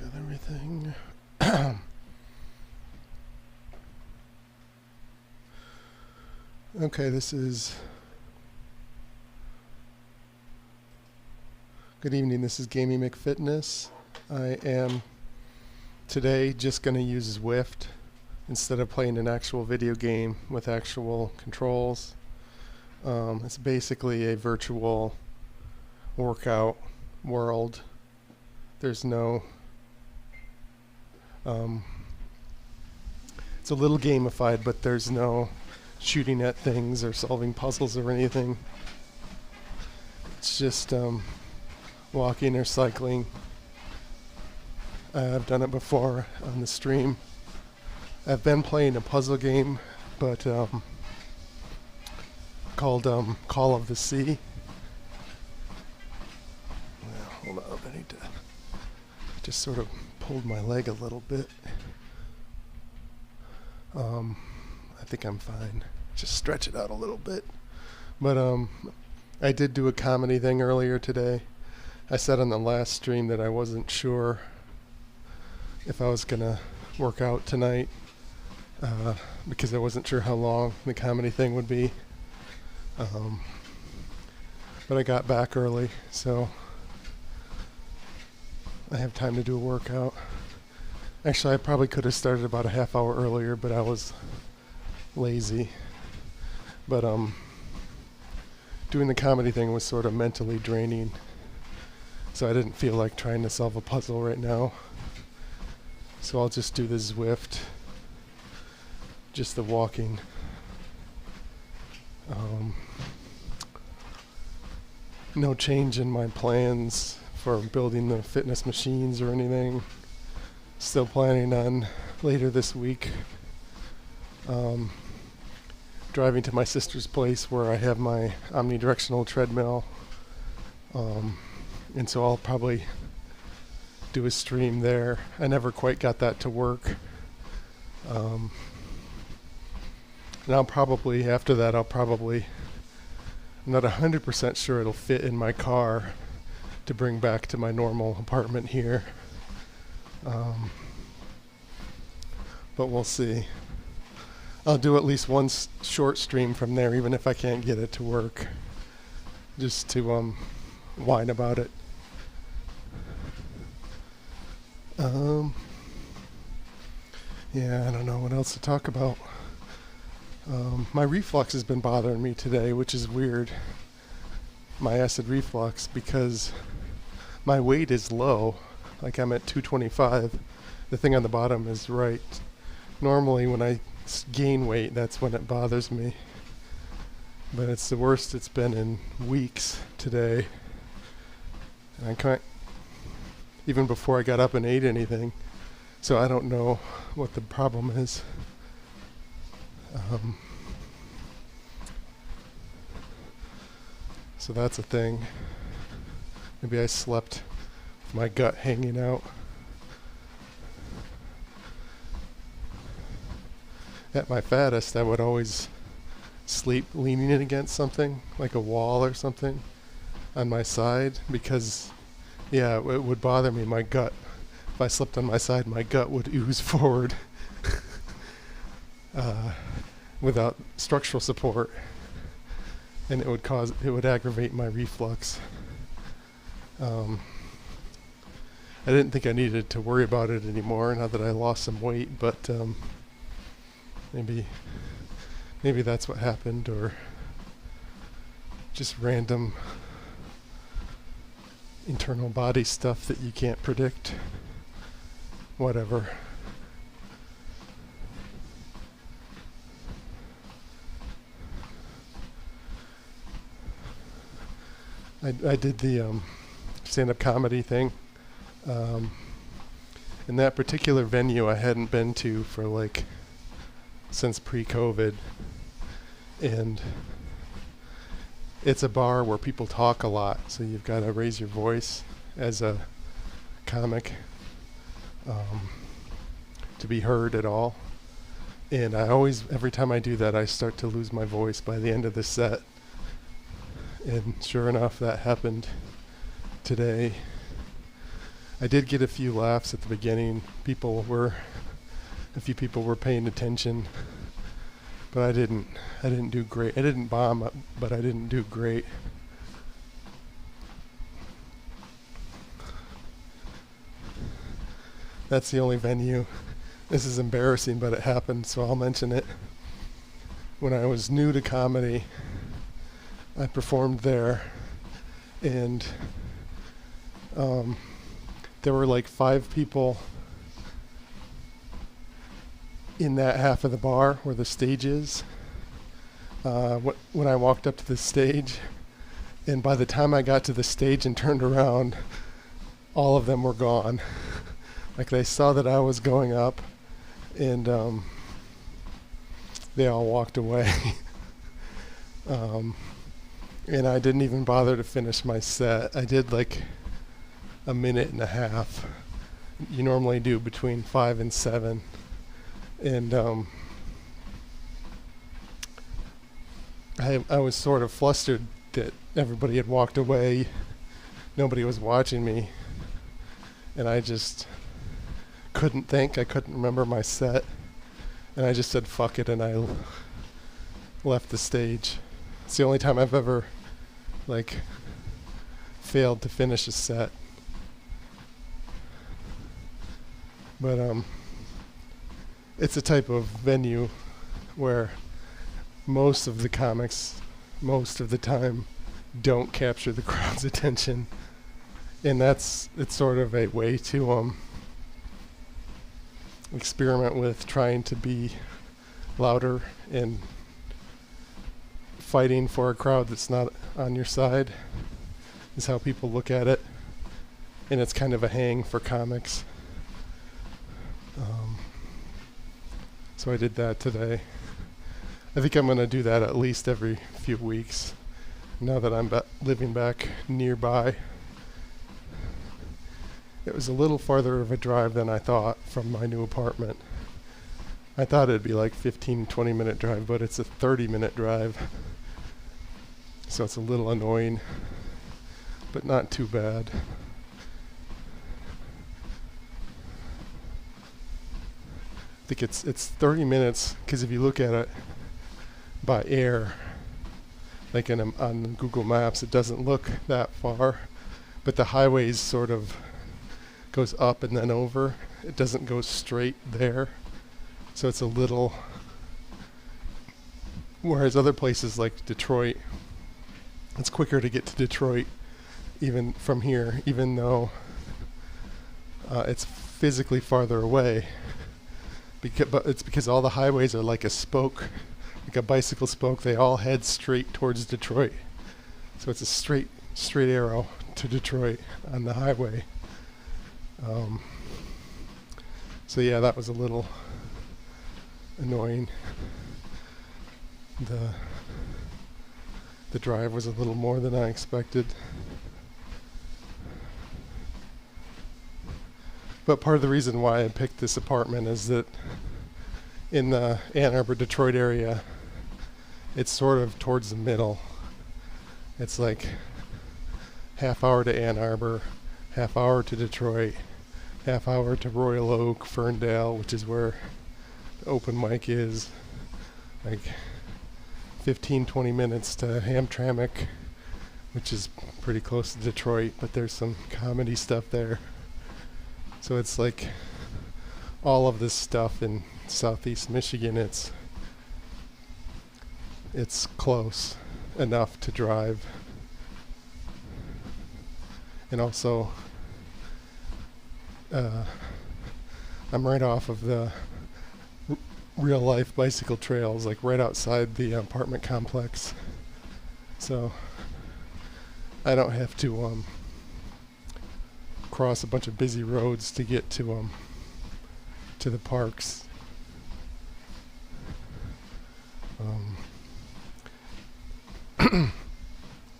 Got everything. Okay, this is... Good evening, this is Gamey McFitness. I am today just going to use Zwift instead of playing an actual video game with actual controls. It's basically a virtual workout world. There's no... it's a little gamified, but there's no shooting at things or solving puzzles or anything. It's just walking or cycling. I've done it before on the stream. I've been playing a puzzle game, but called Call of the Sea. Well, hold on, I need to just sort of pulled my leg a little bit. I think I'm fine. Just stretch it out a little bit. But I did do a comedy thing earlier today. I said on the last stream that I wasn't sure if I was gonna work out tonight because I wasn't sure how long the comedy thing would be. But I got back early, so I have time to do a workout. Actually, I probably could have started about a half hour earlier, but I was lazy. But doing the comedy thing was sort of mentally draining, so I didn't feel like trying to solve a puzzle right now. So I'll just do the Zwift, just the walking. No change in my plans for building the fitness machines or anything. Still planning on later this week driving to my sister's place where I have my omnidirectional treadmill, and so I'll probably do a stream there. I never quite got that to work, and I'll probably after that I'm not 100% sure it'll fit in my car to bring back to my normal apartment here. But we'll see. I'll do at least one short stream from there, even if I can't get it to work, just to whine about it. Yeah, I don't know what else to talk about. My reflux has been bothering me today, which is weird. My acid reflux, because my weight is low. Like I'm at 225. The thing on the bottom is right. Normally when I gain weight, that's when it bothers me. But it's the worst it's been in weeks today. And I can't, even before I got up and ate anything. So I don't know what the problem is. So that's a thing. Maybe I slept with my gut hanging out. At my fattest, I would always sleep leaning in against something, like a wall or something, on my side, because, yeah, it would bother me, my gut. If I slept on my side, my gut would ooze forward without structural support, and it would aggravate my reflux. I didn't think I needed to worry about it anymore now that I lost some weight, but maybe that's what happened, or just random internal body stuff that you can't predict. Whatever. I did the stand-up comedy thing. In that particular venue I hadn't been to for since pre-COVID, and it's a bar where people talk a lot, so you've got to raise your voice as a comic to be heard at all. And every time I do that, I start to lose my voice by the end of the set. And sure enough, that happened today. I did get a few laughs at the beginning. A few people were paying attention, but I didn't do great. I didn't bomb, but I didn't do great. That's the only venue. This is embarrassing, but it happened, so I'll mention it. When I was new to comedy, I performed there, and there were like 5 people in that half of the bar where the stage is. When I walked up to the stage, and by the time I got to the stage and turned around, all of them were gone. Like they saw that I was going up, and they all walked away. And I didn't even bother to finish my set. I did like a minute and a half. You normally do between 5 and 7. And I was sort of flustered that everybody had walked away. Nobody was watching me. And I just couldn't think. I couldn't remember my set. And I just said, fuck it, and I left the stage. It's the only time I've ever, failed to finish a set. But, it's a type of venue where most of the comics, most of the time, don't capture the crowd's attention. And it's sort of a way to experiment with trying to be louder and fighting for a crowd that's not on your side is how people look at it. And it's kind of a hang for comics. So I did that today. I think I'm going to do that at least every few weeks now that I'm living back nearby. It was a little farther of a drive than I thought from my new apartment. I thought it'd be like 15-20 minute drive, but it's a 30-minute drive. So it's a little annoying, but not too bad. I think it's 30 minutes because if you look at it by air, like on Google Maps, it doesn't look that far, but the highways sort of goes up and then over. It doesn't go straight there, so it's a little. Whereas other places like Detroit, it's quicker to get to Detroit even from here, even though it's physically farther away. But it's because all the highways are like a spoke, like a bicycle spoke. They all head straight towards Detroit. So it's a straight arrow to Detroit on the highway. So yeah, that was a little annoying. The drive was a little more than I expected. But part of the reason why I picked this apartment is that in the Ann Arbor, Detroit area, it's sort of towards the middle. It's like half hour to Ann Arbor, half hour to Detroit, half hour to Royal Oak, Ferndale, which is where the open mic is, like 15-20 minutes to Hamtramck, which is pretty close to Detroit, but there's some comedy stuff there. So it's like all of this stuff in southeast Michigan, it's close enough to drive. And also, I'm right off of the real life bicycle trails, like right outside the apartment complex. So I don't have to cross a bunch of busy roads to get to the parks.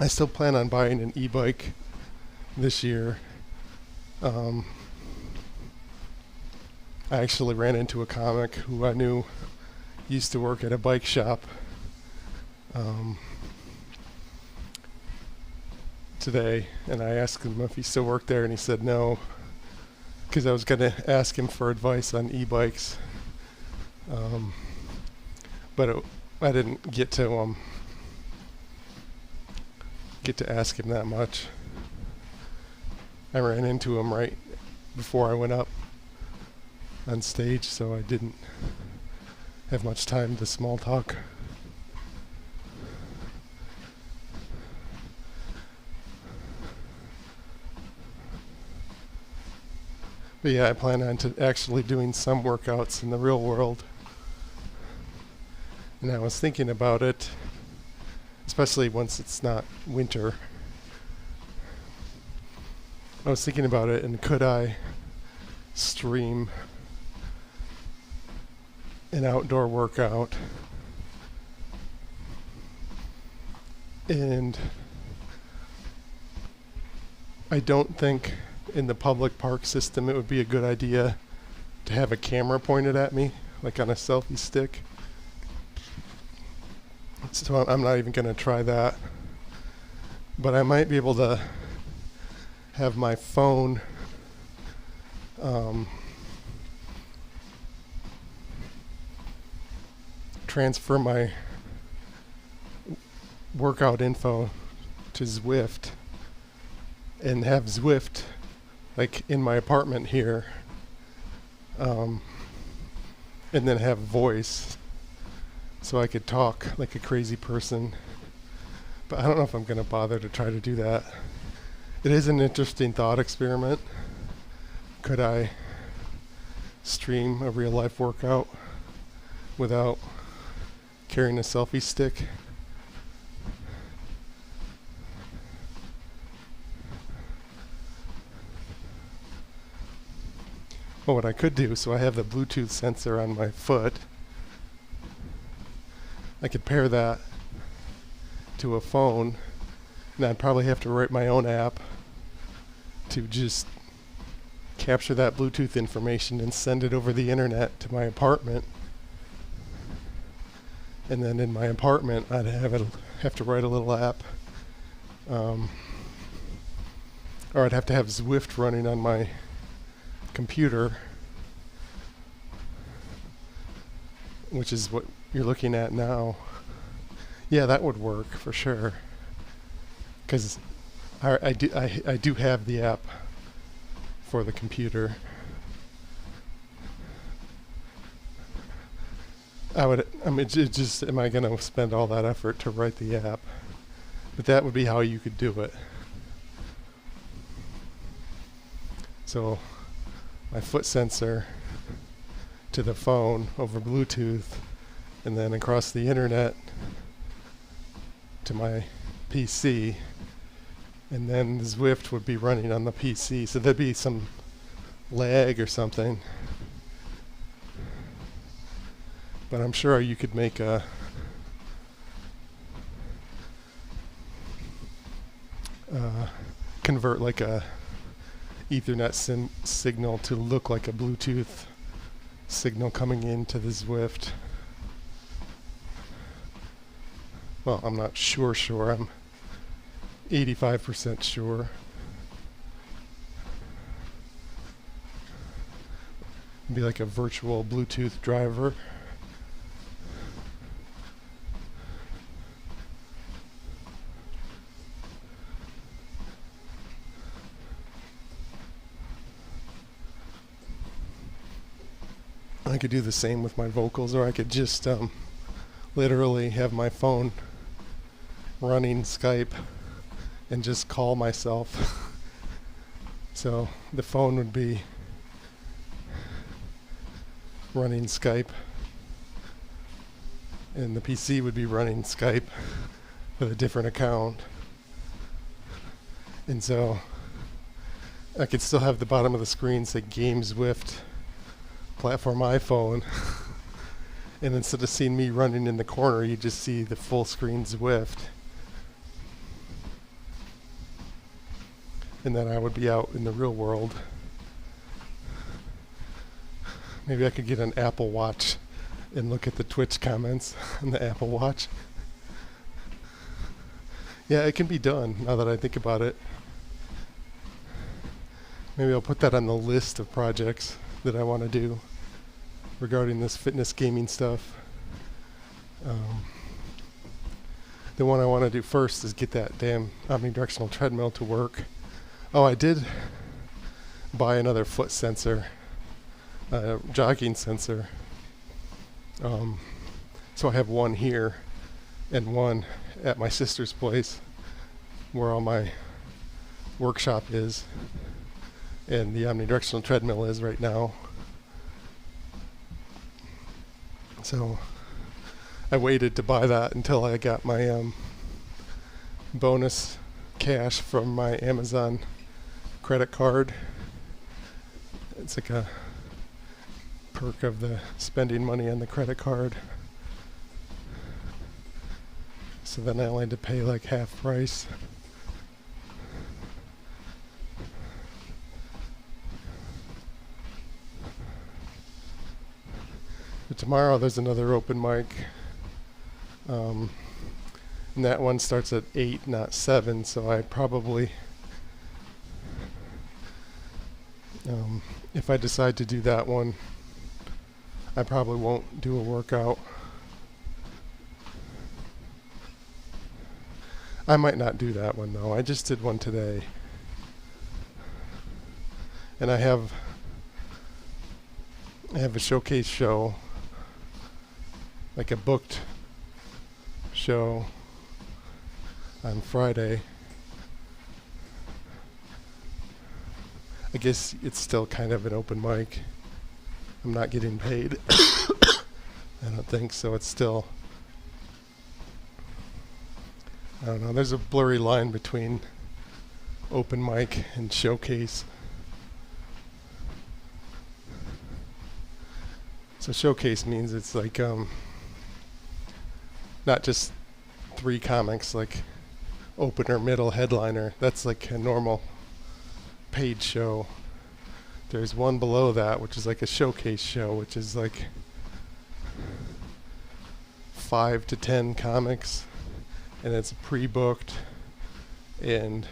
I still plan on buying an e-bike this year. I actually ran into a comic who I knew used to work at a bike shop today, and I asked him if he still worked there, and he said no, because I was going to ask him for advice on e-bikes, but I didn't get to ask him that much. I ran into him right before I went up on stage, so I didn't have much time to small talk. But yeah, I plan on actually doing some workouts in the real world. And I was thinking about it, especially once it's not winter. I was thinking about it, and could I stream an outdoor workout? And I don't think in the public park system it would be a good idea to have a camera pointed at me, like on a selfie stick. So I'm not even going to try that. But I might be able to have my phone transfer my workout info to Zwift, and have Zwift like in my apartment here, and then have voice so I could talk like a crazy person. But I don't know if I'm going to bother to try to do that. It is an interesting thought experiment. Could I stream a real life workout without carrying a selfie stick? Well, what I could do, so I have the Bluetooth sensor on my foot. I could pair that to a phone, and I'd probably have to write my own app to just capture that Bluetooth information and send it over the internet to my apartment. And then in my apartment, I'd have to write a little app, or I'd have to have Zwift running on my computer, which is what you're looking at now. Yeah, that would work for sure, because I do have the app for the computer. Am I going to spend all that effort to write the app? But that would be how you could do it. So my foot sensor to the phone over Bluetooth, and then across the internet to my PC, and then Zwift would be running on the PC. So there'd be some lag or something. But I'm sure you could make convert like a Ethernet signal to look like a Bluetooth signal coming into the Zwift. Well, I'm not sure. I'm 85% sure. It'd be like a virtual Bluetooth driver. I could do the same with my vocals, or I could just literally have my phone running Skype and just call myself. So the phone would be running Skype, and the PC would be running Skype with a different account. And so I could still have the bottom of the screen say Game Zwift platform iPhone, and instead of seeing me running in the corner, you just see the full screen Zwift, and then I would be out in the real world. Maybe I could get an Apple Watch and look at the Twitch comments on the Apple Watch. Yeah, it can be done now that I think about it. maybe I'll put that on the list of projects that I want to do regarding this fitness gaming stuff. The one I want to do first is get that damn omnidirectional treadmill to work. Oh, I did buy another foot sensor, jogging sensor. So I have one here and one at my sister's place where all my workshop is and the omnidirectional treadmill is right now. So I waited to buy that until I got my bonus cash from my Amazon credit card. It's like a perk of the spending money on the credit card. So then I only had to pay like half price. But tomorrow there's another open mic. And that one starts at 8, not 7, so I probably, if I decide to do that one, I probably won't do a workout. I might not do that one though. I just did one today. And I have a showcase show, like a booked show on Friday. I guess it's still kind of an open mic. I'm not getting paid. I don't think so. It's still, I don't know, there's a blurry line between open mic and showcase. So showcase means it's like not just 3 comics, like opener, middle, headliner. That's like a normal paid show. There's one below that, which is like a showcase show, which is like 5 to 10 comics, and it's pre-booked, and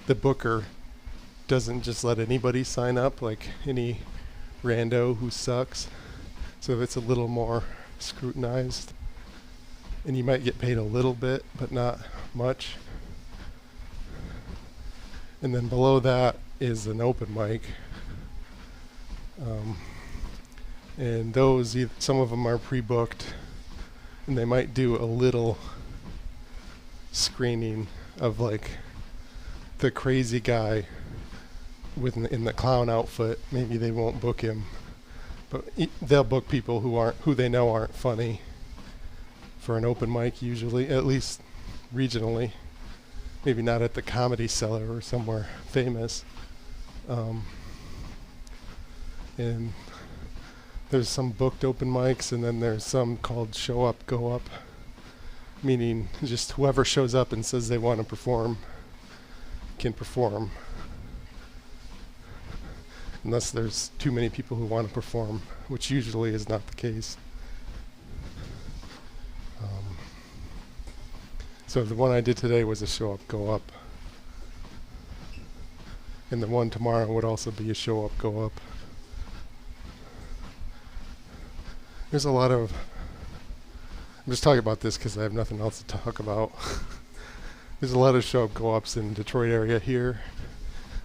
the booker doesn't just let anybody sign up, like any rando who sucks. So it's a little more scrutinized, and you might get paid a little bit, but not much. And then below that is an open mic, and those, some of them are pre-booked, and they might do a little screening of like the crazy guy in the clown outfit. Maybe they won't book him, but they'll book people who they know aren't funny for an open mic, usually, at least regionally. Maybe not at the Comedy Cellar or somewhere famous. And there's some booked open mics, and then there's some called show up, go up, meaning just whoever shows up and says they want to perform can perform, unless there's too many people who want to perform, which usually is not the case. So the one I did today was a show up, go up. And the one tomorrow would also be a show up, go up. There's a lot of, I'm just talking about this because I have nothing else to talk about. There's a lot of show up, go ups in Detroit area here,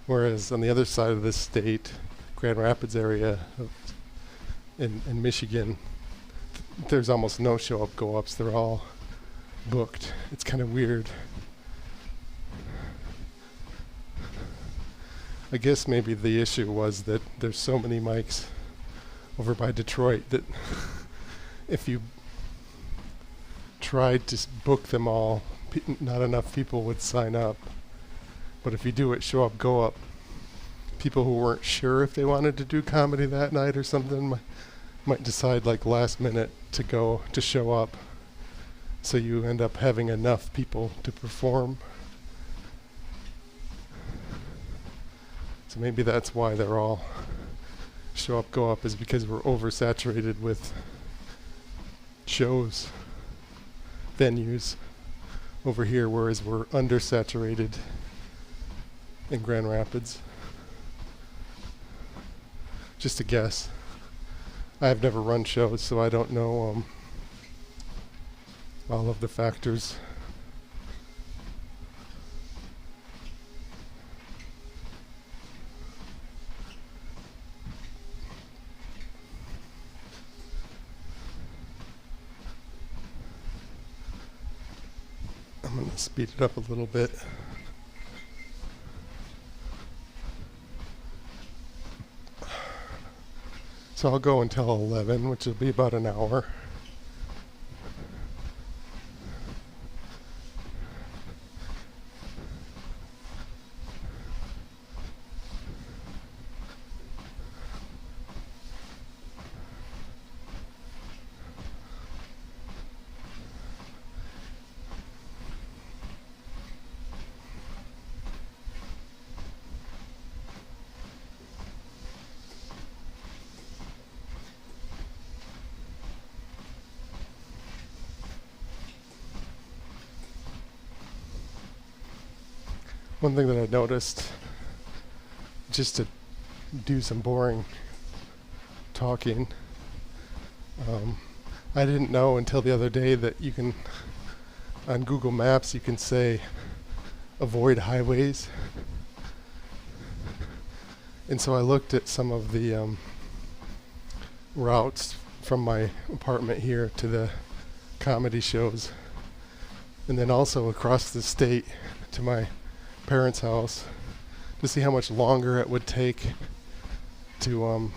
whereas on the other side of this state, Grand Rapids area in Michigan, there's almost no show up, go ups. They're all booked. It's kind of weird. I guess maybe the issue was that there's so many mics over by Detroit that if you tried to book them all, not enough people would sign up. But if you do it, show up, go up, people who weren't sure if they wanted to do comedy that night or something might decide like last minute to show up. So you end up having enough people to perform. So maybe that's why they're all show up, go up, is because we're oversaturated with shows, venues over here, whereas we're undersaturated in Grand Rapids. Just a guess. I've never run shows, so I don't know all of the factors. I'm going to speed it up a little bit. So I'll go until 11, which will be about an hour. One thing that I noticed, just to do some boring talking, I didn't know until the other day that you can, on Google Maps, you can say avoid highways. And so I looked at some of the routes from my apartment here to the comedy shows, and then also across the state to my parents' house, to see how much longer it would take to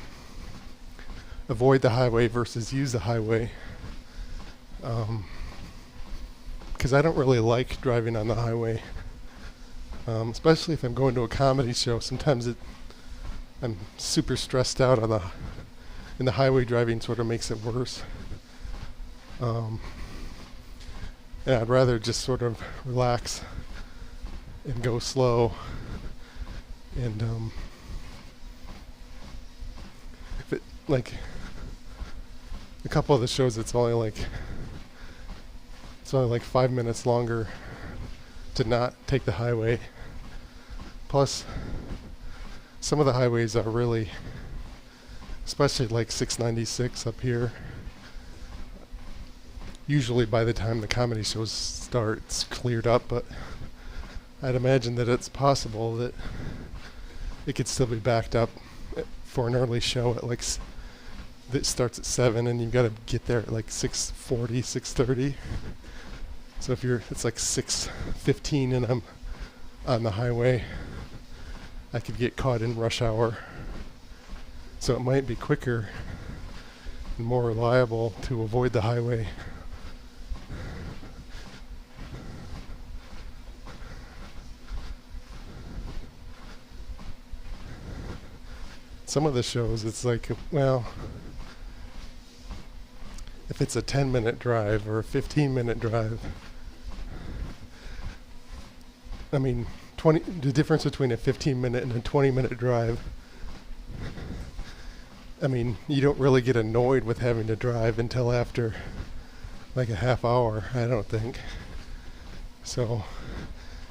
avoid the highway versus use the highway. Because I don't really like driving on the highway, especially if I'm going to a comedy show. Sometimes I'm super stressed out on and the highway driving sort of makes it worse. And I'd rather just sort of relax and go slow. And if it, like, a couple of the shows, it's only like 5 minutes longer to not take the highway. Plus, some of the highways are really, especially like 696 up here, usually by the time the comedy shows start, it's cleared up, but I'd imagine that it's possible that it could still be backed up for an early show at like that starts at 7, and you've got to get there at like 6:40, 6:30. So if it's like 6:15 and I'm on the highway, I could get caught in rush hour. So it might be quicker and more reliable to avoid the highway. Some of the shows, it's like, well, if it's a 10-minute drive or a 15-minute drive, I mean, the difference between a 15-minute and a 20-minute drive, I mean, you don't really get annoyed with having to drive until after like a half hour, I don't think. So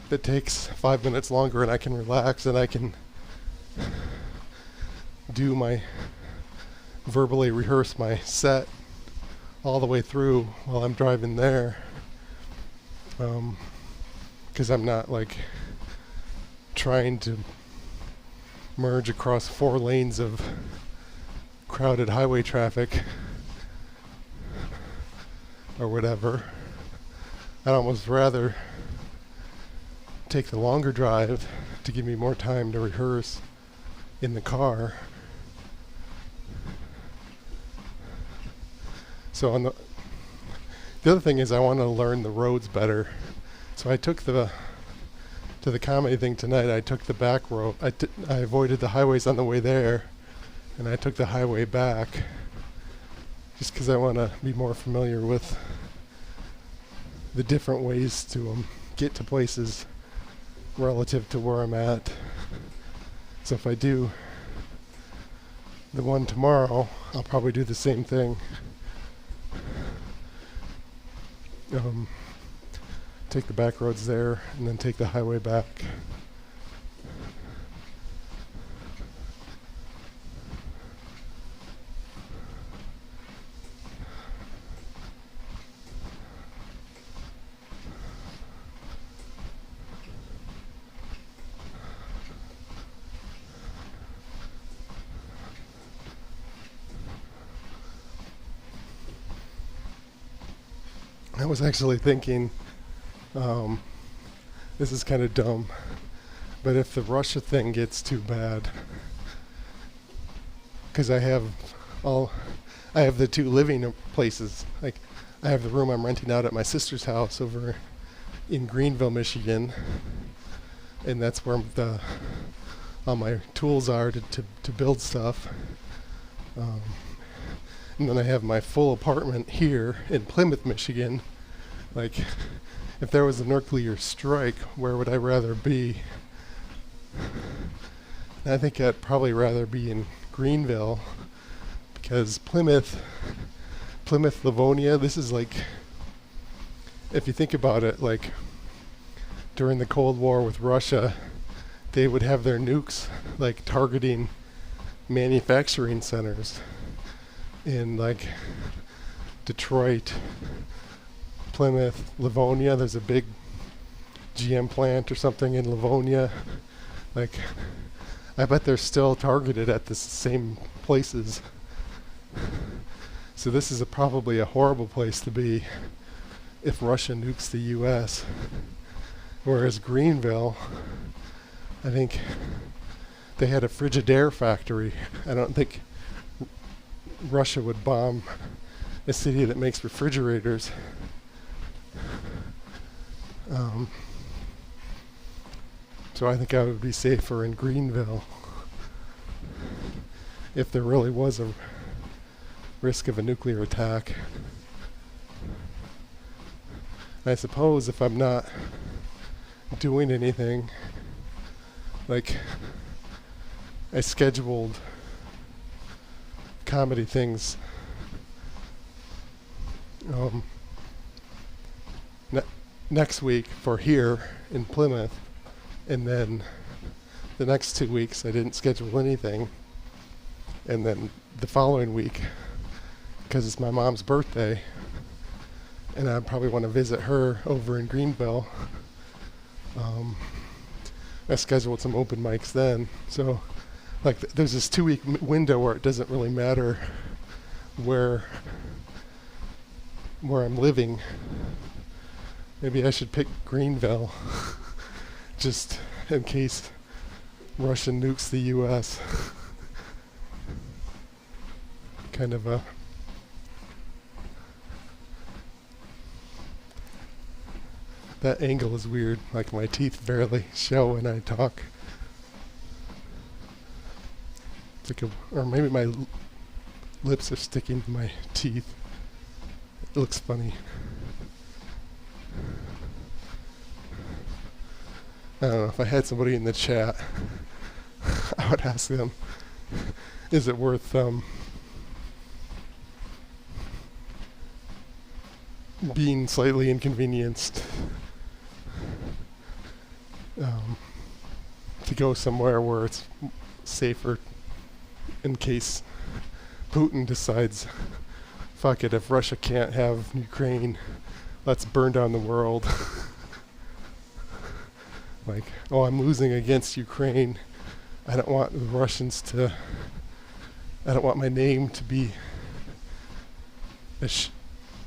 if it takes 5 minutes longer and I can relax and I can verbally rehearse my set all the way through while I'm driving there, because I'm not like trying to merge across 4 lanes of crowded highway traffic or whatever. I'd almost rather take the longer drive to give me more time to rehearse in the car. So the other thing is I want to learn the roads better. So I took to the comedy thing tonight, I took the back road. I avoided the highways on the way there, and I took the highway back just because I want to be more familiar with the different ways to get to places relative to where I'm at. So if I do the one tomorrow, I'll probably do the same thing. Take the back roads there and then take the highway back. I was actually thinking, this is kind of dumb, but if the Russia thing gets too bad, because I have the two living places. Like, I have the room I'm renting out at my sister's house over in Greenville, Michigan, and that's where all my tools are to build stuff. And then I have my full apartment here in Plymouth, Michigan. Like, if there was a nuclear strike, where would I rather be? And I think I'd probably rather be in Greenville, because Plymouth, Livonia, this is like, if you think about it, like during the Cold War with Russia, they would have their nukes like targeting manufacturing centers in like Detroit, Plymouth, Livonia. There's a big GM plant or something in Livonia. Like, I bet they're still targeted at the same places. So this is probably a horrible place to be if Russia nukes the U.S. Whereas Greenville, I think they had a Frigidaire factory. I don't think Russia would bomb a city that makes refrigerators. So I think I would be safer in Greenville if there really was a risk of a nuclear attack. I suppose if I'm not doing anything, like, I scheduled comedy things next week for here in Plymouth, and then the next 2 weeks I didn't schedule anything, and then the following week, because it's my mom's birthday and I probably want to visit her over in Greenville, I scheduled some open mics then. So like there's this 2 week window where it doesn't really matter where I'm living. Maybe I should pick Greenville just in case Russia nukes the US. Kind of a that angle is weird, like my teeth barely show when I talk. It's like or maybe my lips are sticking to my teeth. It looks funny. I don't know, if I had somebody in the chat, I would ask them, is it worth being slightly inconvenienced to go somewhere where it's safer in case Putin decides, fuck it, if Russia can't have Ukraine, let's burn down the world. Like, oh, I'm losing against Ukraine. I don't want the Russians to, I don't want my name to be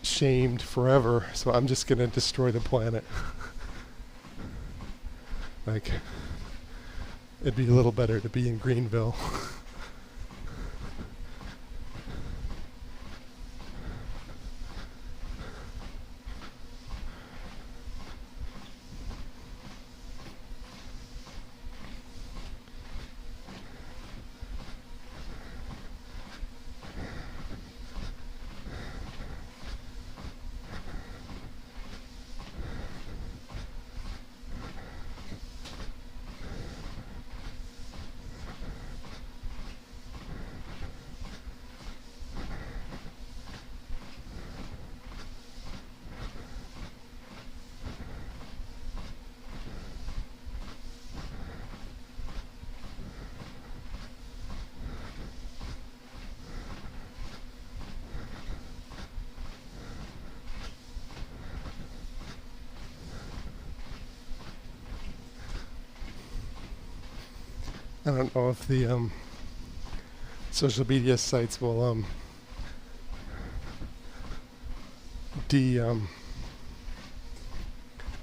shamed forever, so I'm just going to destroy the planet. Like, it'd be a little better to be in Greenville. I don't know if the social media sites will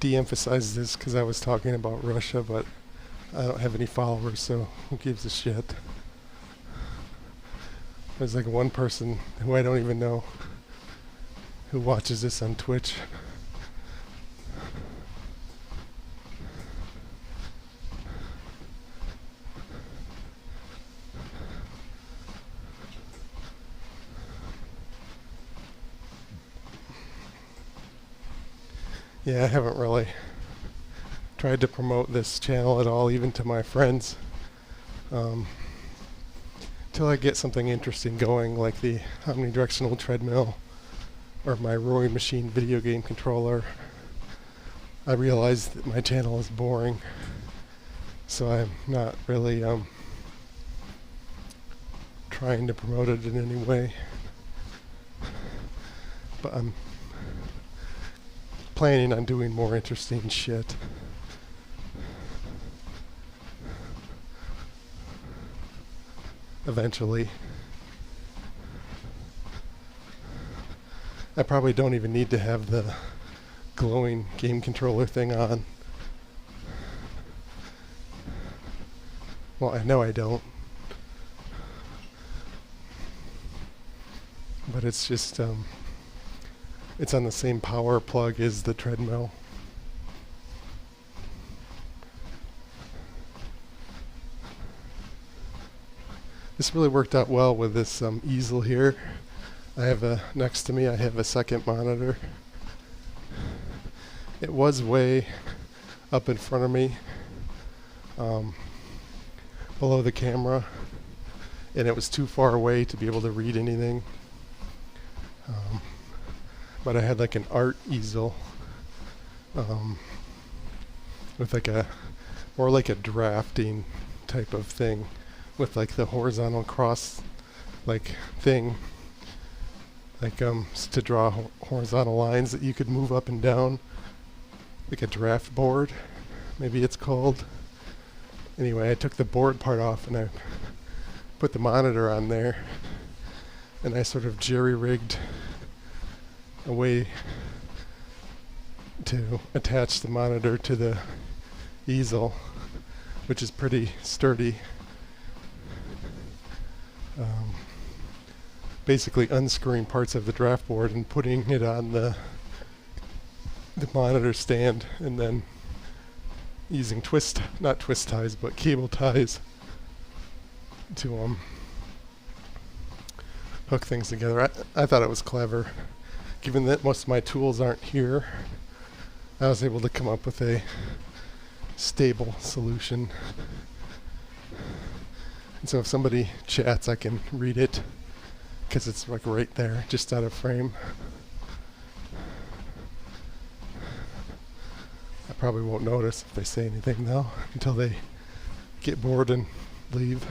de-emphasize this because I was talking about Russia, but I don't have any followers, so who gives a shit? There's like one person who I don't even know who watches this on Twitch. Yeah, I haven't really tried to promote this channel at all, even to my friends, till I get something interesting going, like the omnidirectional treadmill or my rowing machine video game controller. I realize that my channel is boring, so I'm not really trying to promote it in any way, but I'm planning on doing more interesting shit. Eventually. I probably don't even need to have the glowing game controller thing on. Well, I know I don't. But it's just, it's on the same power plug as the treadmill. This really worked out well with this easel here. I have next to me I have a second monitor. It was way up in front of me, below the camera, and it was too far away to be able to read anything. But I had like an art easel with like more like a drafting type of thing, with like the horizontal cross like thing, like to draw horizontal lines that you could move up and down, like a draft board, maybe it's called. Anyway, I took the board part off and I put the monitor on there, and I sort of jerry-rigged a way to attach the monitor to the easel, which is pretty sturdy. Basically unscrewing parts of the draft board and putting it on the monitor stand, and then using not twist ties, but cable ties to hook things together. I thought it was clever. Given that most of my tools aren't here, I was able to come up with a stable solution. And so if somebody chats, I can read it, because it's like right there, just out of frame. I probably won't notice if they say anything though, until they get bored and leave.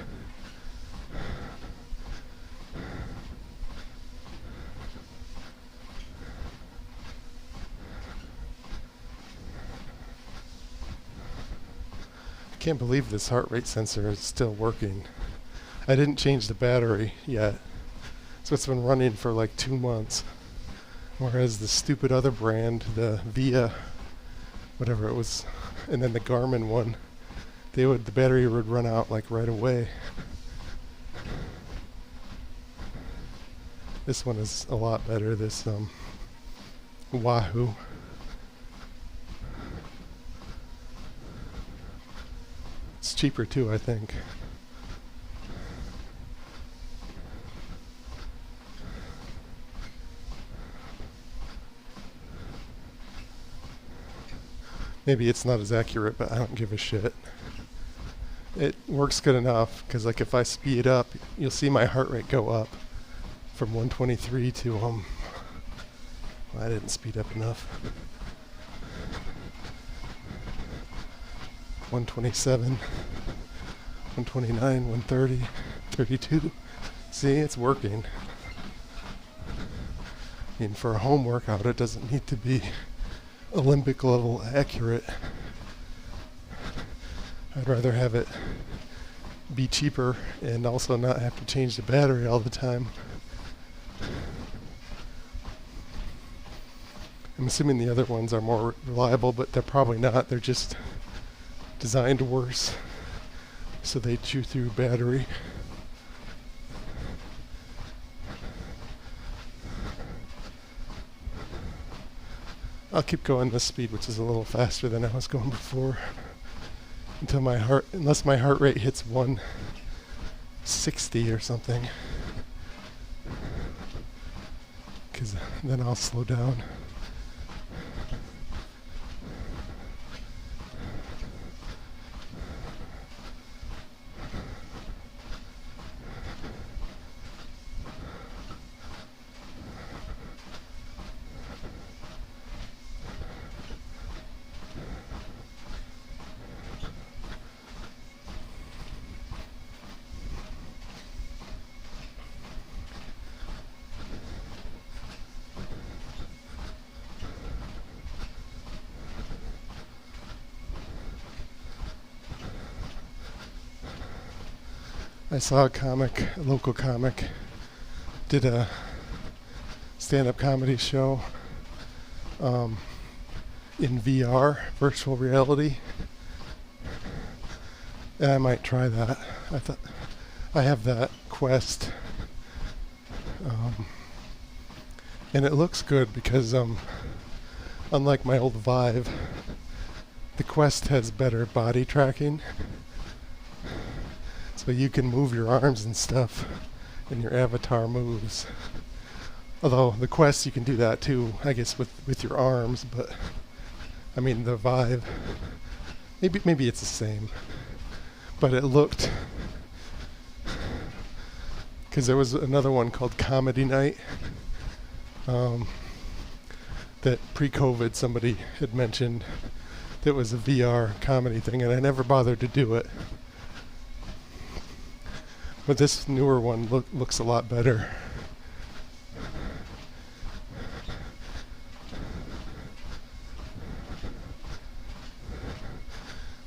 I can't believe this heart rate sensor is still working. I didn't change the battery yet, so it's been running for like 2 months. Whereas the stupid other brand, the Via, whatever it was, and then the Garmin one, the battery would run out like right away. This one is a lot better, this Wahoo. It's cheaper too, I think. Maybe it's not as accurate, but I don't give a shit. It works good enough, because like if I speed up, you'll see my heart rate go up from 123 to well, I didn't speed up enough. 127, 129, 130, 32. See, it's working. I mean, for a home workout, it doesn't need to be Olympic level accurate. I'd rather have it be cheaper and also not have to change the battery all the time. I'm assuming the other ones are more reliable, but they're probably not. They're just designed worse, so they chew through battery. I'll keep going this speed, which is a little faster than I was going before, unless my heart rate hits 160 or something, because then I'll slow down. I saw a local comic, did a stand-up comedy show in VR, virtual reality, and I might try that. I have that Quest, and it looks good because unlike my old Vive, the Quest has better body tracking. So you can move your arms and stuff, and your avatar moves. Although the Quest, you can do that too, I guess, with your arms, but I mean the Vive, maybe it's the same. But it looked, because there was another one called Comedy Night that pre-COVID somebody had mentioned that was a VR comedy thing, and I never bothered to do it. But this newer one looks a lot better.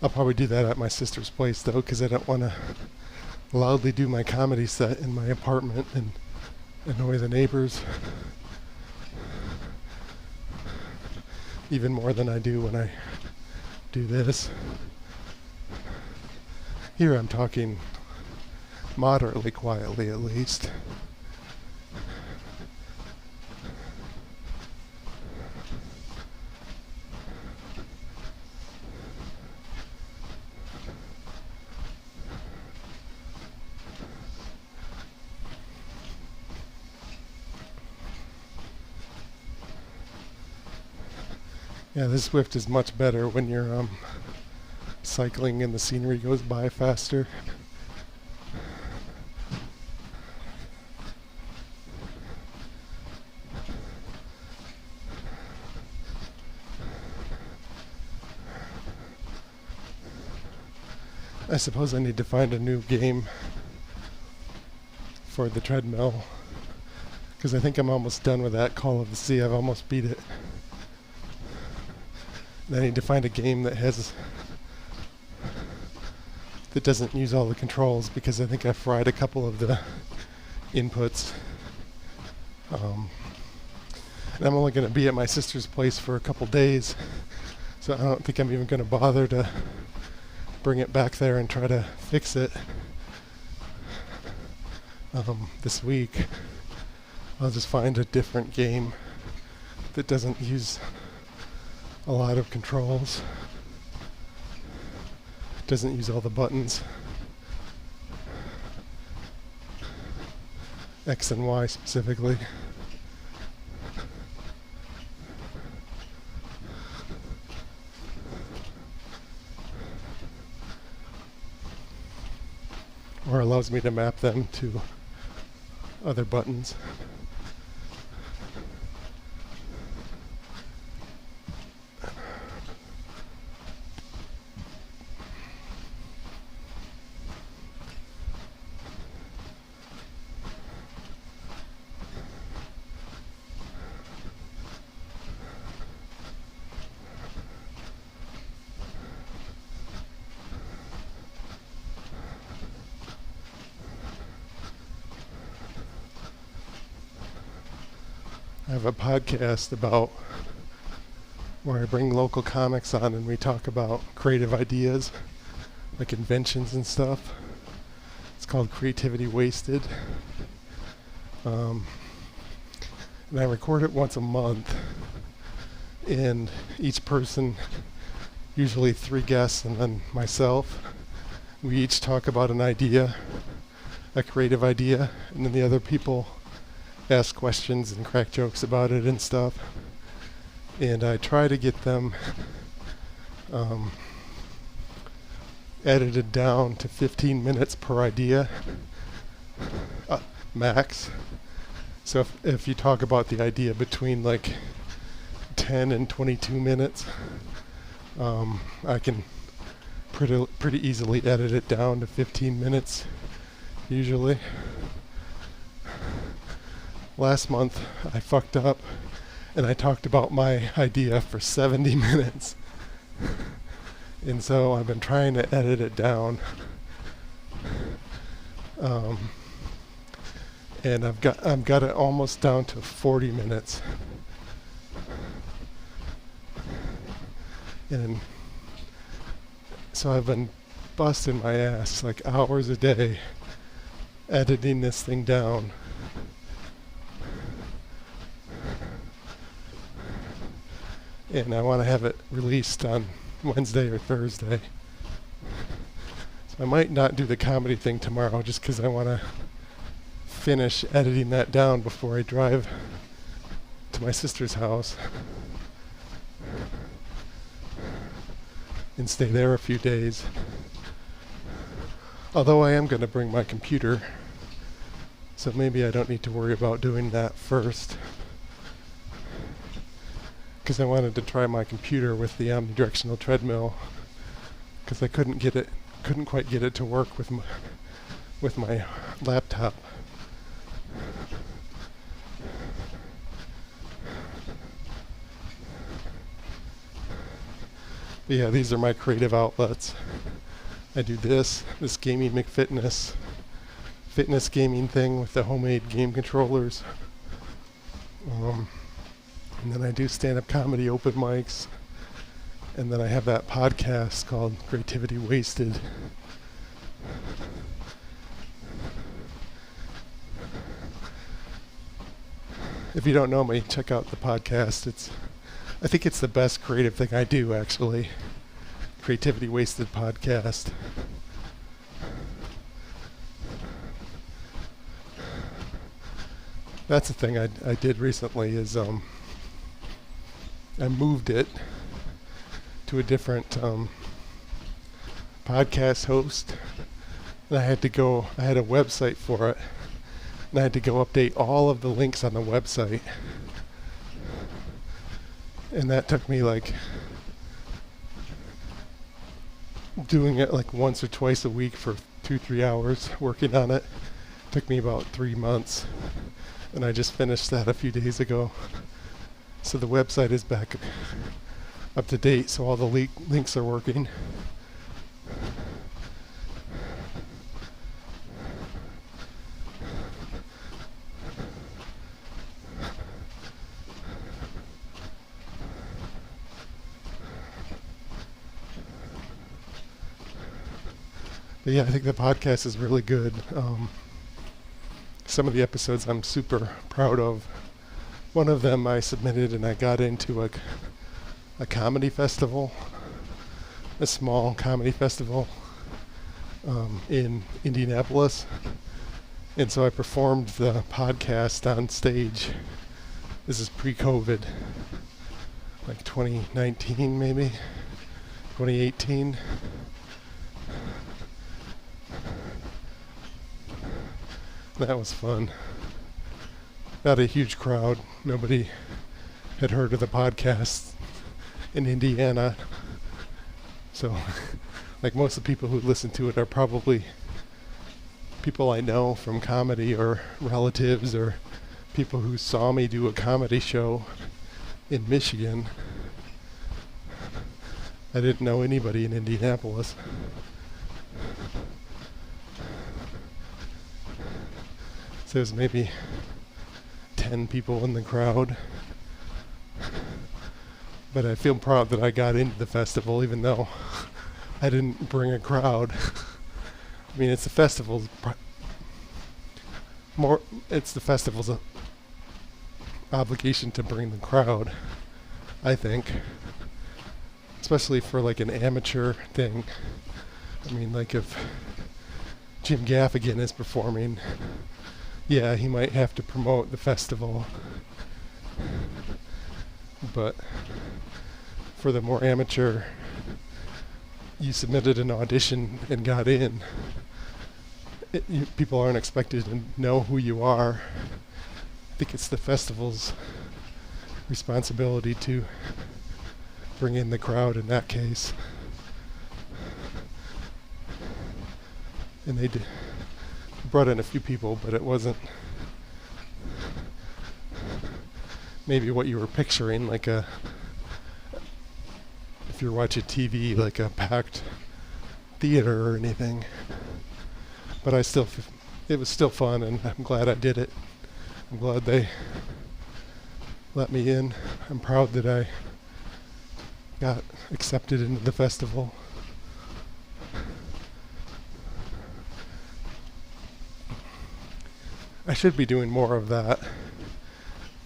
I'll probably do that at my sister's place though, because I don't want to loudly do my comedy set in my apartment and annoy the neighbors. Even more than I do when I do this. Here I'm talking moderately quietly, at least. Yeah, this Zwift is much better when you're cycling and the scenery goes by faster. I suppose I need to find a new game for the Treadmill, because I think I'm almost done with that Call of the Sea. I've almost beat it. And I need to find a game that doesn't use all the controls, because I think I fried a couple of the inputs. And I'm only going to be at my sister's place for a couple days, so I don't think I'm even going to bother to bring it back there and try to fix it this week. I'll just find a different game that doesn't use a lot of controls, doesn't use all the buttons, X and Y specifically. Or allows me to map them to other buttons. I have a podcast about where I bring local comics on and we talk about creative ideas, like inventions and stuff. It's called Creativity Wasted. And I record it once a month, and each person, usually 3 guests and then myself, we each talk about an idea, a creative idea, and then the other people ask questions and crack jokes about it and stuff. And I try to get them edited down to 15 minutes per idea, max. So if you talk about the idea between like 10 and 22 minutes, I can pretty easily edit it down to 15 minutes usually. Last month I fucked up and I talked about my idea for 70 minutes. And so I've been trying to edit it down. And I've got it almost down to 40 minutes. And so I've been busting my ass like hours a day editing this thing down. And I want to have it released on Wednesday or Thursday. So I might not do the comedy thing tomorrow just because I want to finish editing that down before I drive to my sister's house and stay there a few days. Although I am going to bring my computer, so maybe I don't need to worry about doing that first. Because I wanted to try my computer with the omnidirectional treadmill, because I couldn't quite get it to work with my laptop. But yeah, these are my creative outlets. I do this gaming McFitness, fitness gaming thing with the homemade game controllers. And then I do stand-up comedy open mics. And then I have that podcast called Creativity Wasted. If you don't know me, check out the podcast. I think it's the best creative thing I do, actually. Creativity Wasted podcast. That's the thing I did recently is I moved it to a different podcast host. And I had a website for it. And I had to go update all of the links on the website. And that took me doing it once or twice a week for 2-3 hours working on it. Took me about 3 months. And I just finished that a few days ago. So the website is back up to date, so all the links are working. But yeah, I think the podcast is really good. Some of the episodes I'm super proud of. One of them I submitted and I got into a comedy festival, a small comedy festival in Indianapolis. And so I performed the podcast on stage. This is pre-COVID, 2019 maybe, 2018. That was fun. Not a huge crowd. Nobody had heard of the podcast in Indiana. So, most of the people who listen to it are probably people I know from comedy or relatives or people who saw me do a comedy show in Michigan. I didn't know anybody in Indianapolis. So there's maybe 10 people in the crowd. but I feel proud that I got into the festival, even though I didn't bring a crowd. I mean, it's the festival's it's the festival's obligation to bring the crowd, I think, especially for like an amateur thing. I mean, like if Jim Gaffigan is performing, yeah, he might have to promote the festival, but for the more amateur, you submitted an audition and got in. People aren't expected to know who you are. I think it's the festival's responsibility to bring in the crowd in that case. And they brought in a few people, but it wasn't maybe what you were picturing, like if you're watching TV, like a packed theater or anything. But it was still fun, and I'm glad I did it. I'm glad they let me in. I'm proud that I got accepted into the festival. I should be doing more of that.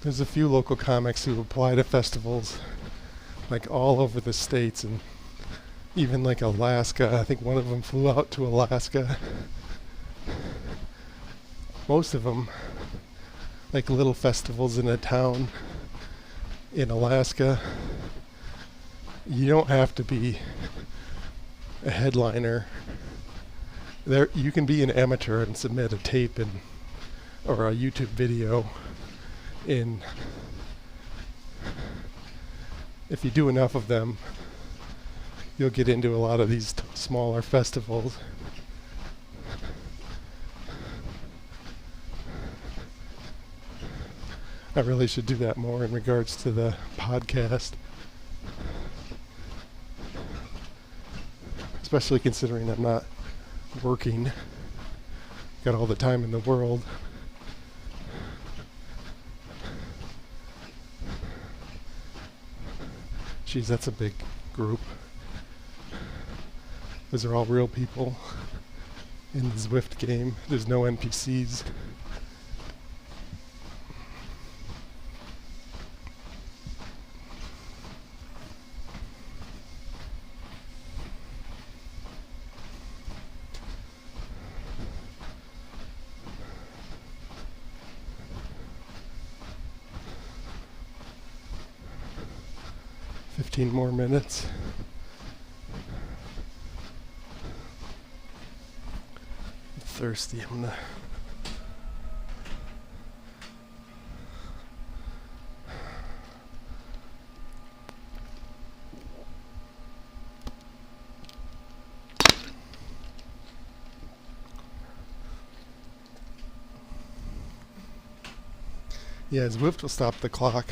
There's a few local comics who apply to festivals like all over the states, and even like Alaska. I think one of them flew out to Alaska. Most of them, like little festivals in a town in Alaska, you don't have to be a headliner. There, you can be an amateur and submit a tape or a YouTube video in. If you do enough of them, you'll get into a lot of these smaller festivals. I really should do that more in regards to the podcast, especially considering I'm not working. Got all the time in the world. Geez, that's a big group. Those are all real people in the Zwift game. There's no NPCs. More minutes. I'm thirsty. I'm gonna Zwift will stop the clock.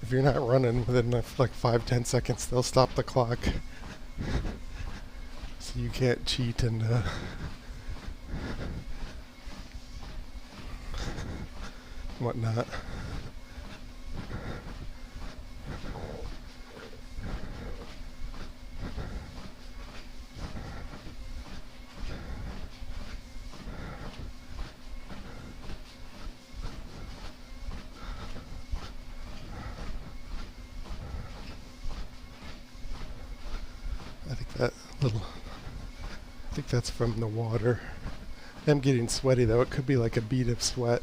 If you're not running within like 5-10 seconds, they'll stop the clock. So you can't cheat and whatnot. I think that's from the water. I'm getting sweaty though. It could be like a bead of sweat.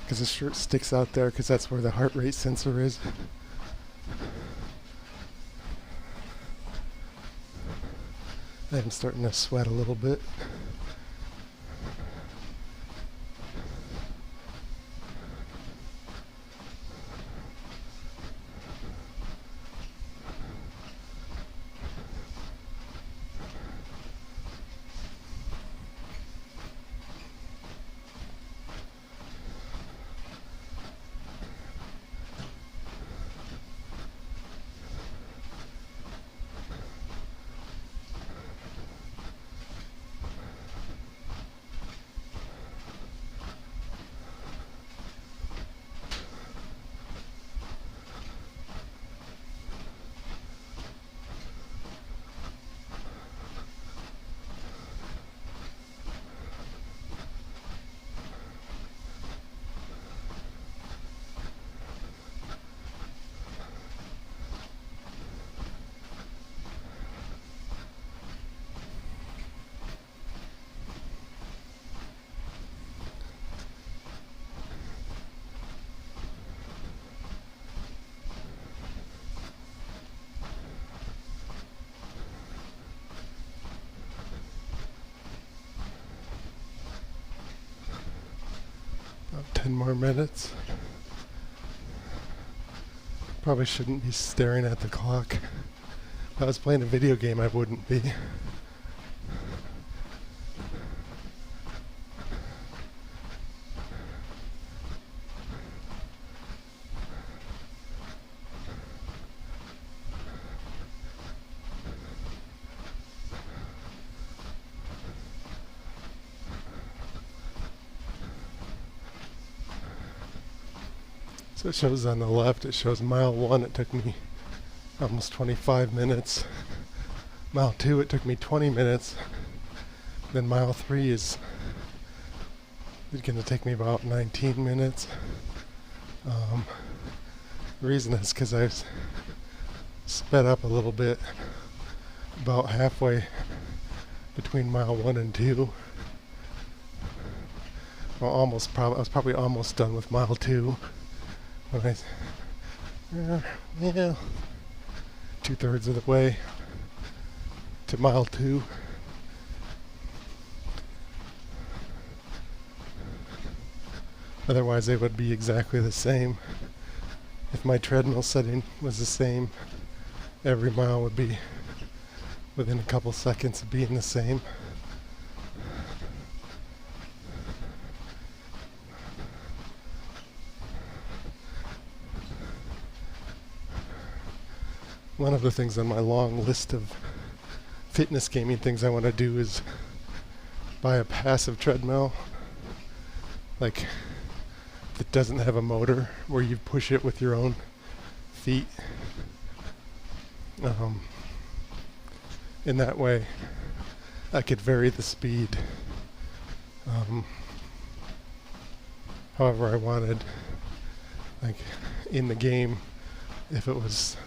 Because the shirt sticks out there because that's where the heart rate sensor is. I'm starting to sweat a little bit. About 10 more minutes. Probably shouldn't be staring at the clock. If I was playing a video game, I wouldn't be. So it shows on the left, it shows mile 1, it took me almost 25 minutes. Mile 2, it took me 20 minutes. Then mile 3 is going to take me about 19 minutes. The reason is because I sped up a little bit about halfway between mile 1 and 2. Well, I was probably almost done with mile 2. When yeah, 2/3 of the way to mile 2. Otherwise, they would be exactly the same. If my treadmill setting was the same, every mile would be within a couple seconds of being the same. One of the things on my long list of fitness gaming things I want to do is buy a passive treadmill, like that doesn't have a motor, where you push it with your own feet. In that way, I could vary the speed however I wanted. Like in the game, if it was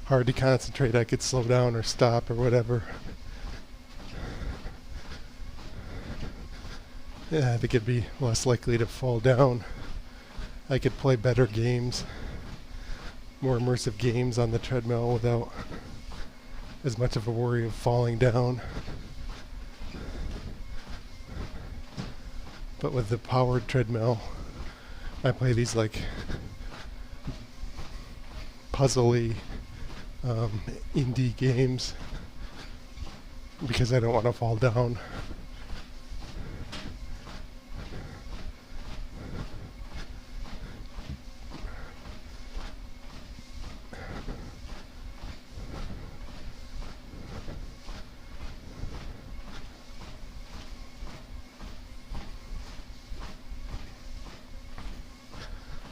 hard to concentrate, I could slow down or stop or whatever. Yeah, I think it'd be less likely to fall down. I could play better games, more immersive games on the treadmill without as much of a worry of falling down. But with the powered treadmill, I play these like puzzly indie games because I don't want to fall down.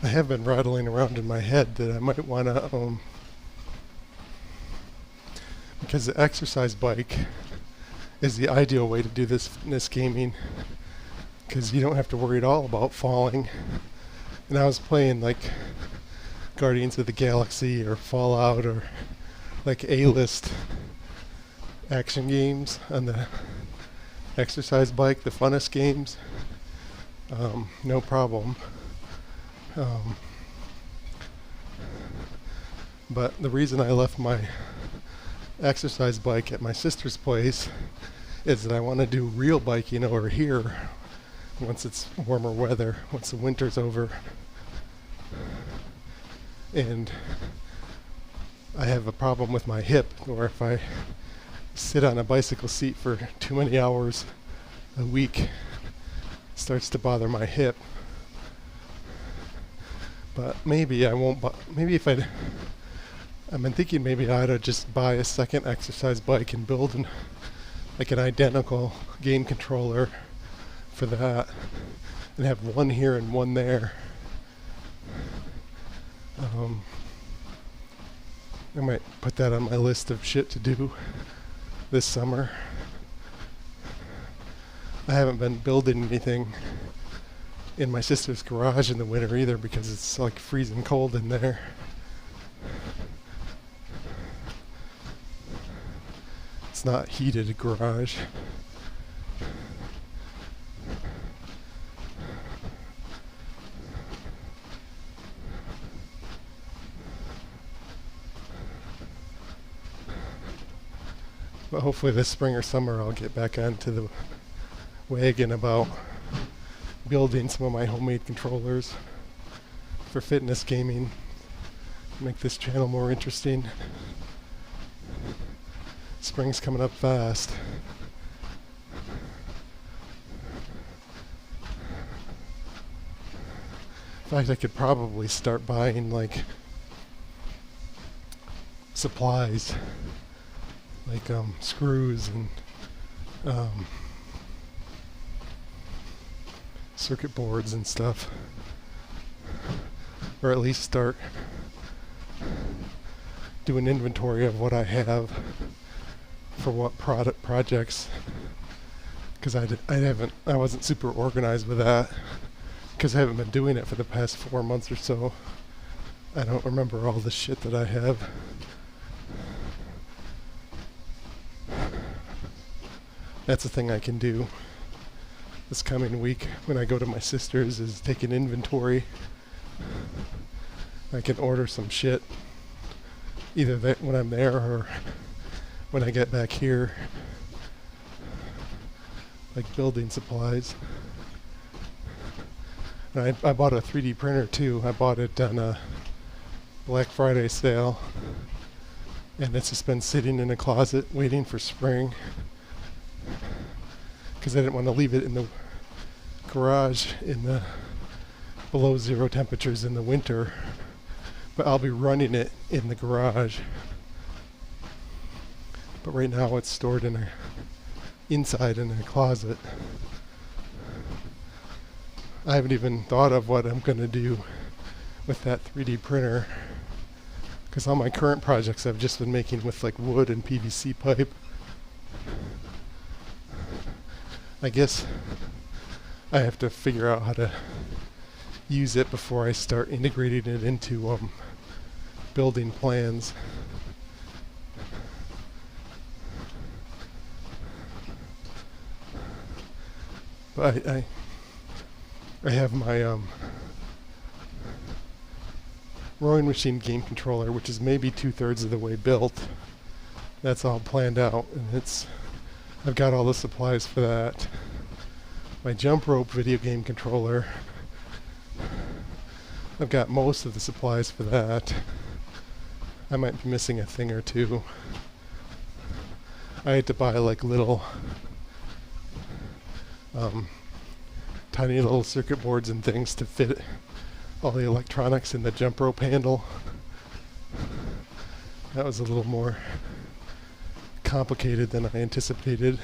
I have been rattling around in my head that I might want to because the exercise bike is the ideal way to do this fitness gaming, because you don't have to worry at all about falling. And I was playing like Guardians of the Galaxy or Fallout or like A-list action games on the exercise bike, the funnest games, no problem. But the reason I left my exercise bike at my sister's place is that I want to do real biking over here once it's warmer weather, once the winter's over. And I have a problem with my hip, where if I sit on a bicycle seat for too many hours a week, it starts to bother my hip. But maybe I won't maybe if I've been thinking maybe I ought to just buy a second exercise bike and build like an identical game controller for that, and have one here and one there. I might put that on my list of shit to do this summer. I haven't been building anything in my sister's garage in the winter either, because it's like freezing cold in there. It's not heated garage. But hopefully this spring or summer I'll get back onto the wagon about building some of my homemade controllers for fitness gaming. Make this channel more interesting. Spring's coming up fast. In fact, I could probably start buying like supplies, like screws and circuit boards and stuff, or at least start doing inventory of what I have for what projects, because I wasn't super organized with that, because I haven't been doing it for the past 4 months or so. I don't remember all the shit that I have. That's a thing I can do this coming week when I go to my sister's, is take an inventory. I can order some shit, either that when I'm there or when I get back here, like building supplies. And I bought a 3D printer too. I bought it on a Black Friday sale, and it's just been sitting in a closet waiting for spring, because I didn't want to leave it in the garage in the below zero temperatures in the winter, but I'll be running it in the garage. But right now it's stored inside in a closet. I haven't even thought of what I'm going to do with that 3D printer, because all my current projects I've just been making with like wood and PVC pipe. I guess I have to figure out how to use it before I start integrating it into building plans. But I have my rowing machine game controller, which is maybe 2/3 of the way built. That's all planned out, and I've got all the supplies for that. My jump rope video game controller, I've got most of the supplies for that. I might be missing a thing or two. I had to buy like little tiny little circuit boards and things to fit all the electronics in the jump rope handle. That was a little more complicated than I anticipated.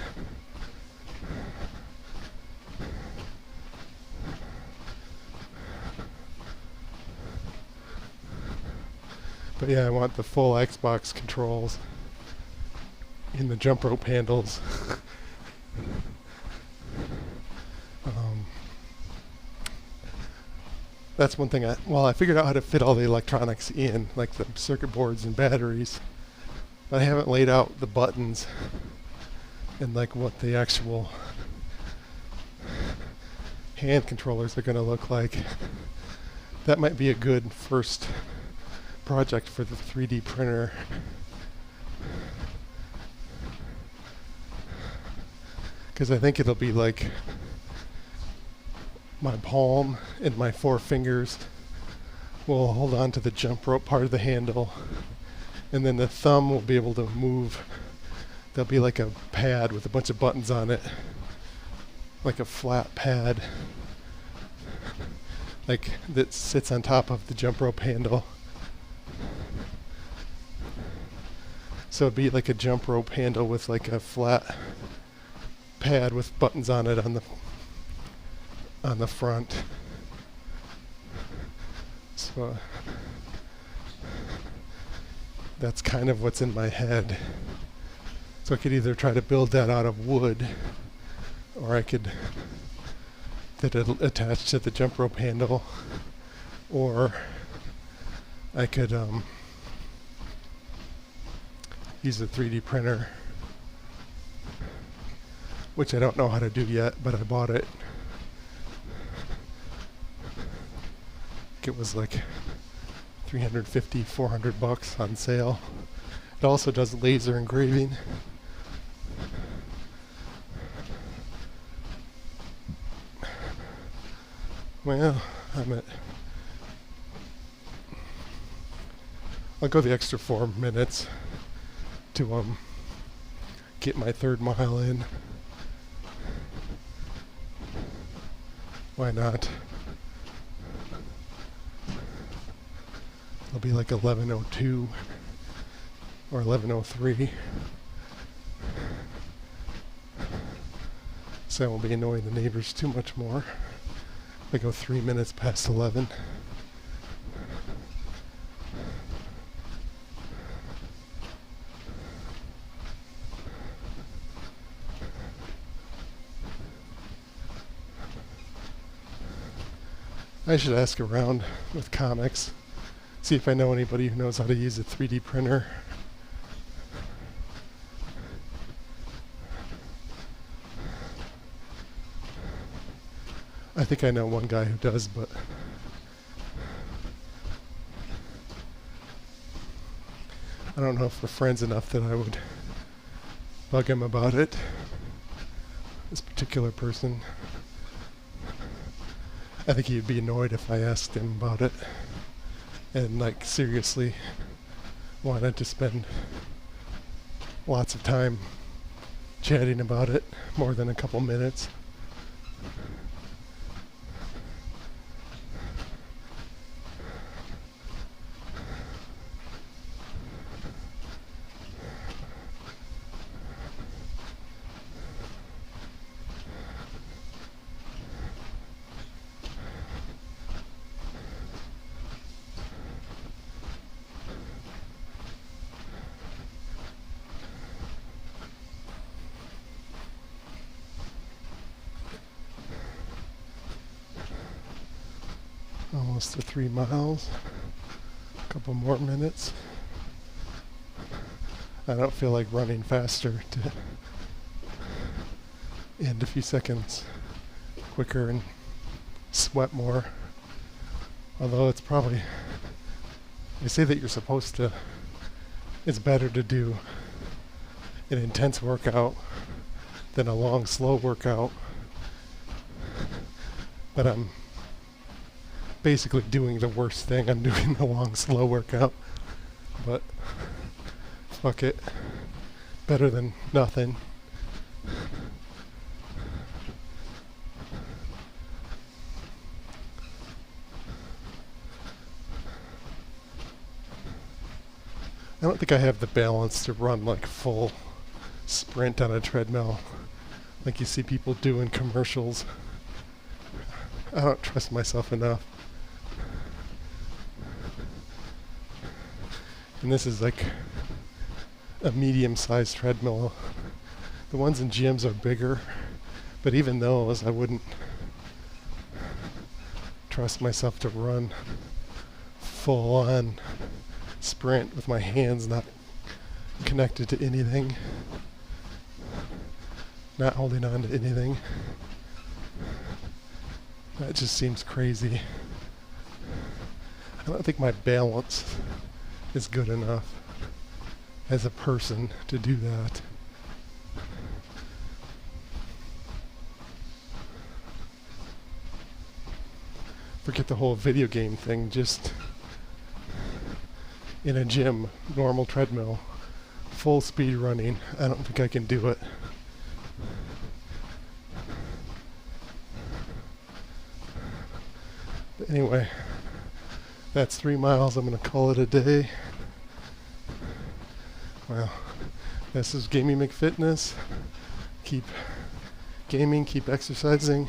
But yeah, I want the full Xbox controls in the jump rope handles. That's one thing I figured out how to fit all the electronics in, like the circuit boards and batteries. But I haven't laid out the buttons and like what the actual hand controllers are going to look like. That might be a good first project for the 3D printer. Because I think it'll be like my palm and my 4 fingers will hold on to the jump rope part of the handle, and then the thumb will be able to move. There'll be like a pad with a bunch of buttons on it, like a flat pad, like that sits on top of the jump rope handle. So it'd be like a jump rope handle with like a flat pad with buttons on it on the front. So that's kind of what's in my head. So I could either try to build that out of wood, or I could that it'll attach to the jump rope handle, or I could use a 3D printer, which I don't know how to do yet, but I bought it. It was like $350, $400 on sale. It also does laser engraving. Well, I'll go the extra 4 minutes to get my 3rd mile in. Why not? It'll be like 11:02 or 11:03. So I won't be annoying the neighbors too much more. I go 3 minutes past 11. I should ask around with comics, see if I know anybody who knows how to use a 3D printer. I think I know one guy who does, but I don't know if we're friends enough that I would bug him about it. This particular person. I think he'd be annoyed if I asked him about it and like seriously wanted to spend lots of time chatting about it, more than a couple minutes. Almost to 3 miles. A couple more minutes. I don't feel like running faster to end a few seconds quicker and sweat more. Although it's probably, they say that you're supposed to, it's better to do an intense workout than a long, slow workout. But I'm basically doing the worst thing. I'm doing the long, slow workout. But fuck it. Better than nothing. I don't think I have the balance to run like full sprint on a treadmill like you see people do in commercials. I don't trust myself enough. And this is like a medium-sized treadmill. The ones in gyms are bigger, but even those I wouldn't trust myself to run full on sprint with my hands not connected to anything, not holding on to anything. That just seems crazy. I don't think my balance is good enough as a person to do that. Forget the whole video game thing, just in a gym, normal treadmill, full speed running. I don't think I can do it. But anyway, that's 3 miles. I'm going to call it a day. Well, this is Gaming McFitness. Keep gaming, keep exercising.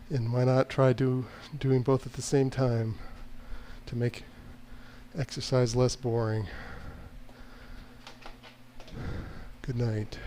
And why not try doing both at the same time to make exercise less boring. Good night.